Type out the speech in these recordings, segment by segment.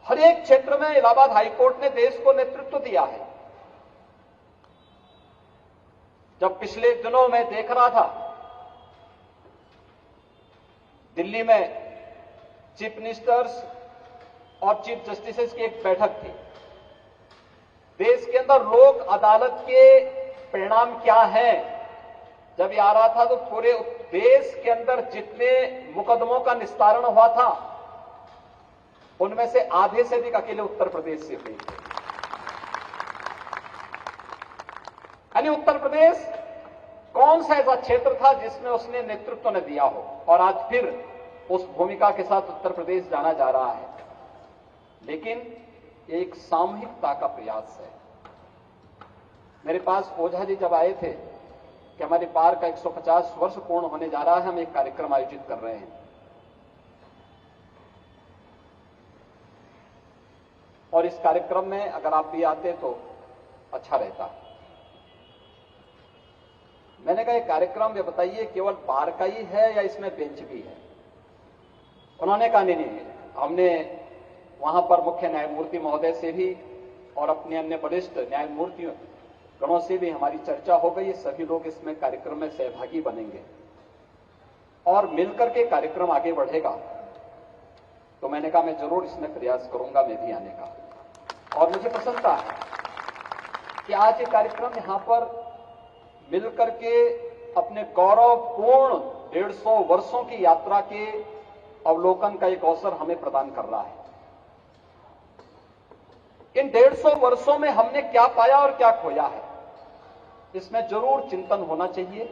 हर एक क्षेत्र में इलाहाबाद हाईकोर्ट ने देश को नेतृत्व दिया है। जब पिछले दिनों मैं देख रहा था, दिल्ली में चीफ मिनिस्टर्स और चीफ जस्टिसेस की एक बैठक थी। देश के अंदर लोक अदालत के परिणाम क्या हैं, जब ये आ रहा था तो पूरे देश के अंदर जितने मुकदमों का निस्तारण हुआ था, उनमें से आधे से अधिक अकेले उत्तर प्रदेश से हुई। यानी उत्तर प्रदेश कौन सा ऐसा क्षेत्र था जिसमें उसने नेतृत्व न दिया हो, और आज फिर उस भूमिका के साथ उत्तर प्रदेश जाना जा रहा है। लेकिन एक सामूहिकता का प्रयास है। मेरे पास ओझा जी जब आए थे कि हमारी बार का 150 वर्ष पूर्ण होने जा रहा है, हम एक कार्यक्रम आयोजित कर रहे हैं, और इस कार्यक्रम में अगर आप भी आते तो अच्छा रहता। मैंने कहा, ये कार्यक्रम ये बताइए केवल बार का ही है या इसमें बेंच भी है? उन्होंने कहा, नहीं, हमने वहां पर मुख्य न्यायमूर्ति महोदय से भी और अपने अन्य वरिष्ठ न्यायमूर्ति गणों से भी हमारी चर्चा हो गई। सभी लोग इसमें कार्यक्रम में सहभागी बनेंगे और मिलकर के कार्यक्रम आगे बढ़ेगा। तो मैंने कहा, मैं जरूर इसमें प्रयास करूंगा मैं भी आने का। और मुझे प्रसन्नता है कि आज ये कार्यक्रम यहां पर मिलकर के अपने गौरवपूर्ण 150 वर्षों की यात्रा के अवलोकन का एक अवसर हमें प्रदान कर रहा है। इन 150 वर्षों में हमने क्या पाया और क्या खोया है, इसमें जरूर चिंतन होना चाहिए।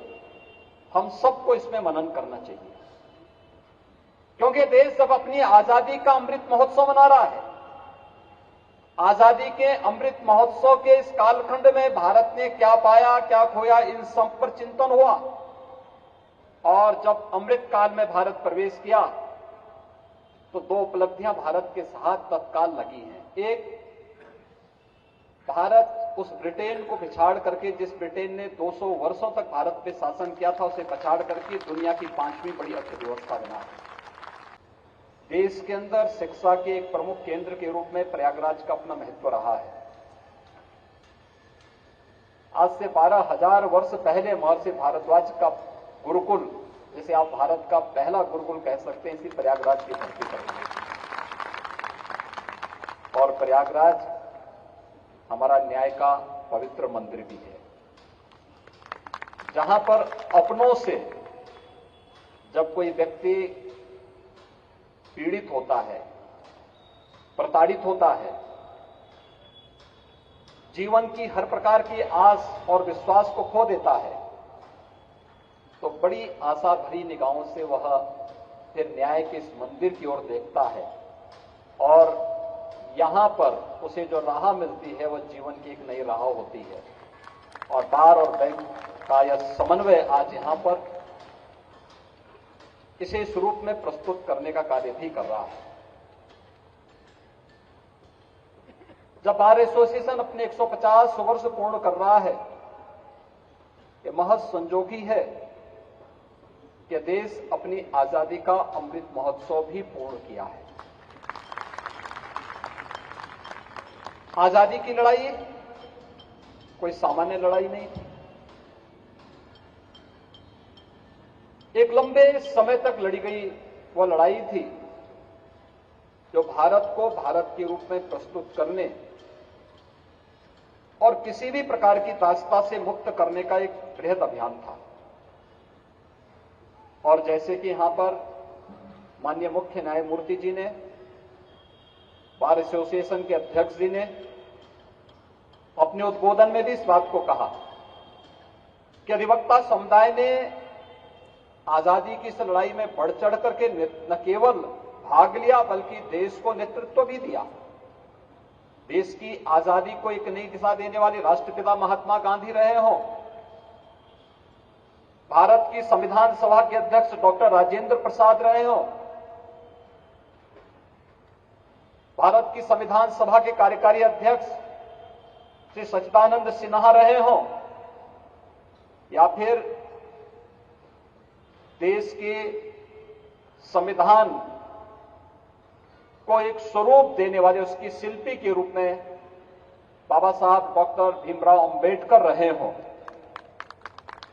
हम सबको इसमें मनन करना चाहिए, क्योंकि देश जब अपनी आजादी का अमृत महोत्सव मना रहा है, आजादी के अमृत महोत्सव के इस कालखंड में भारत ने क्या पाया क्या खोया, इन सब पर चिंतन हुआ। और जब अमृत काल में भारत प्रवेश किया तो दो उपलब्धियां भारत के साथ तत्काल लगी हैं। एक, भारत उस ब्रिटेन को पिछाड़ करके, जिस ब्रिटेन ने 200 वर्षों तक भारत पे शासन किया था, उसे पछाड़ करके दुनिया की 5वीं बड़ी अर्थव्यवस्था बना है। देश के अंदर शिक्षा के एक प्रमुख केंद्र के रूप में प्रयागराज का अपना महत्व रहा है। आज से 12,000 वर्ष पहले महर्षि भारद्वाज का गुरुकुल, जिसे आप भारत का पहला गुरुकुल कह सकते हैं, इसी प्रयागराज की धरती पर है। और प्रयागराज हमारा न्याय का पवित्र मंदिर भी है, जहां पर अपनों से जब कोई व्यक्ति पीड़ित होता है, प्रताड़ित होता है, जीवन की हर प्रकार की आस और विश्वास को खो देता है, तो बड़ी आशा भरी निगाहों से वह फिर न्याय के इस मंदिर की ओर देखता है, और यहां पर उसे जो राह मिलती है वह जीवन की एक नई राह होती है। और बार और बैंक का यह समन्वय आज यहां पर इसे इस रूप में प्रस्तुत करने का कार्य भी कर रहा है। जब बार एसोसिएशन अपने 150 वर्ष पूर्ण कर रहा है, ये महज संजोगी है कि देश अपनी आजादी का अमृत महोत्सव भी पूर्ण किया है। आजादी की लड़ाई कोई सामान्य लड़ाई नहीं थी। एक लंबे समय तक लड़ी गई वह लड़ाई थी जो भारत को भारत के रूप में प्रस्तुत करने और किसी भी प्रकार की दासता से मुक्त करने का एक बृहद अभियान था। और जैसे कि यहां पर माननीय मुख्य न्यायमूर्ति जी ने, बार एसोसिएशन के अध्यक्ष जी ने अपने उद्बोधन में भी इस बात को कहा कि अधिवक्ता समुदाय ने आजादी की इस लड़ाई में बढ़ चढ़ करके न केवल भाग लिया बल्कि देश को नेतृत्व भी दिया। देश की आजादी को एक नई दिशा देने वाले राष्ट्रपिता महात्मा गांधी रहे हों, भारत की संविधान सभा के अध्यक्ष डॉक्टर राजेंद्र प्रसाद रहे हों, भारत की संविधान सभा के कार्यकारी अध्यक्ष श्री सच्चिदानंद सिन्हा रहे हों, या फिर देश के संविधान को एक स्वरूप देने वाले उसकी शिल्पी के रूप में बाबा साहब डॉक्टर भीमराव अंबेडकर रहे हों,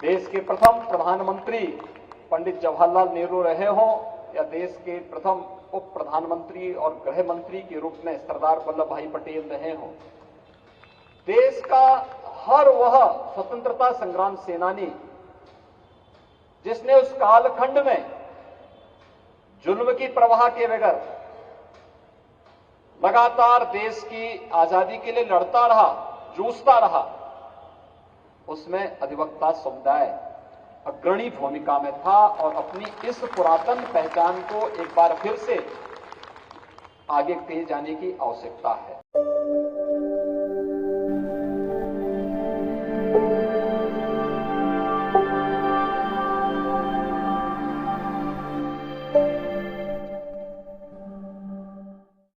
देश के प्रथम प्रधानमंत्री पंडित जवाहरलाल नेहरू रहे हों, या देश के प्रथम उप प्रधानमंत्री और गृह मंत्री के रूप में सरदार वल्लभ भाई पटेल रहे हों, देश का हर वह स्वतंत्रता संग्राम सेनानी जिसने उस कालखंड में जुल्म की परवाह के बगैर लगातार देश की आजादी के लिए लड़ता रहा, जूझता रहा, उसमें अधिवक्ता समुदाय अग्रणी भूमिका में था और अपनी इस पुरातन पहचान को एक बार फिर से आगे ले जाने की आवश्यकता है।